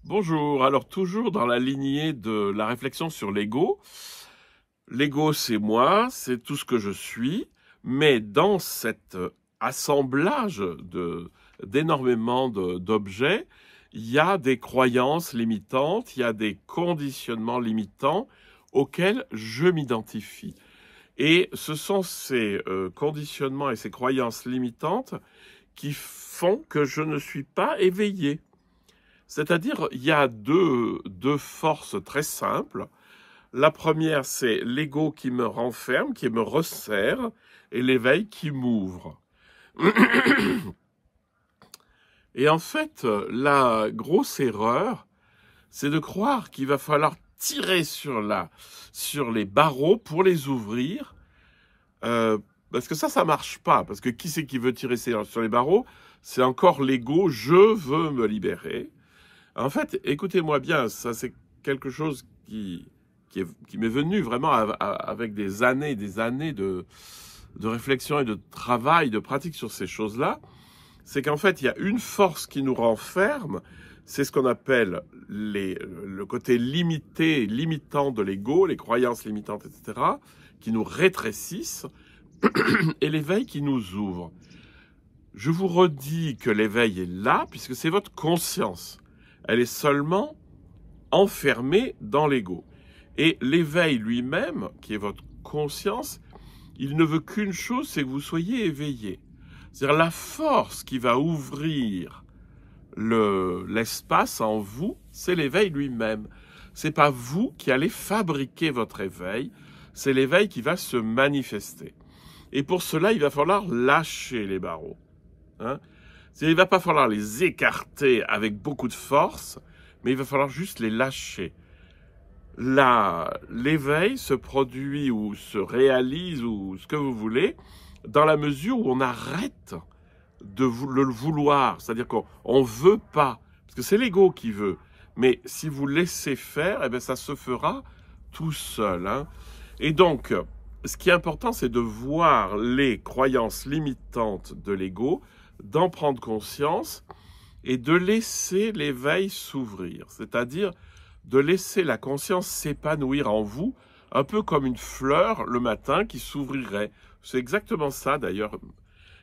Bonjour, alors toujours dans la lignée de la réflexion sur l'ego. L'ego, c'est moi, c'est tout ce que je suis, mais dans cet assemblage d'énormément d'objets, il y a des croyances limitantes, il y a des conditionnements limitants auxquels je m'identifie. Et ce sont ces conditionnements et ces croyances limitantes qui font que je ne suis pas éveillé. C'est-à-dire, il y a deux forces très simples. La première, c'est l'ego qui me renferme, qui me resserre, et l'éveil qui m'ouvre. Et en fait, la grosse erreur, c'est de croire qu'il va falloir tirer sur les barreaux pour les ouvrir, euh, parce que ça marche pas. Parce que qui c'est qui veut tirer sur les barreaux? C'est encore l'ego, je veux me libérer. En fait, écoutez-moi bien, ça c'est quelque chose qui m'est venu vraiment avec des années de réflexion et de travail, de pratique sur ces choses-là. C'est qu'en fait, il y a une force qui nous renferme, c'est ce qu'on appelle le côté limité, limitant de l'ego, les croyances limitantes, etc., qui nous rétrécissent, et l'éveil qui nous ouvre. Je vous redis que l'éveil est là, puisque c'est votre conscience. Elle est seulement enfermée dans l'ego. Et l'éveil lui-même, qui est votre conscience, il ne veut qu'une chose, c'est que vous soyez éveillé. C'est-à-dire la force qui va ouvrir l'espace en vous, c'est l'éveil lui-même. C'est pas vous qui allez fabriquer votre éveil, c'est l'éveil qui va se manifester. Et pour cela, il va falloir lâcher les barreaux. Hein? Il ne va pas falloir les écarter avec beaucoup de force, mais il va falloir juste les lâcher. L'éveil se produit ou se réalise, ou ce que vous voulez, dans la mesure où on arrête de le vouloir. C'est-à-dire qu'on ne veut pas, parce que c'est l'ego qui veut. Mais si vous laissez faire, eh bien, ça se fera tout seul. Hein. Et donc, ce qui est important, c'est de voir les croyances limitantes de l'ego, d'en prendre conscience et de laisser l'éveil s'ouvrir. C'est-à-dire de laisser la conscience s'épanouir en vous, un peu comme une fleur le matin qui s'ouvrirait. C'est exactement ça d'ailleurs,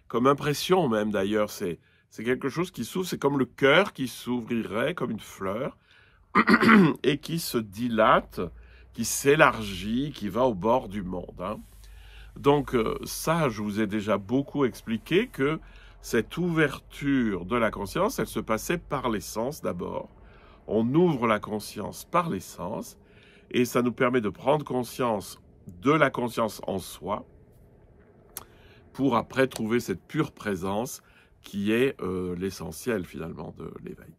comme impression même d'ailleurs, c'est quelque chose qui s'ouvre, c'est comme le cœur qui s'ouvrirait comme une fleur et qui se dilate, qui s'élargit, qui va au bord du monde. Hein. Donc ça, je vous ai déjà beaucoup expliqué que cette ouverture de la conscience, elle se passait par l'essence d'abord. On ouvre la conscience par l'essence et ça nous permet de prendre conscience de la conscience en soi pour après trouver cette pure présence qui est l'essentiel finalement de l'éveil.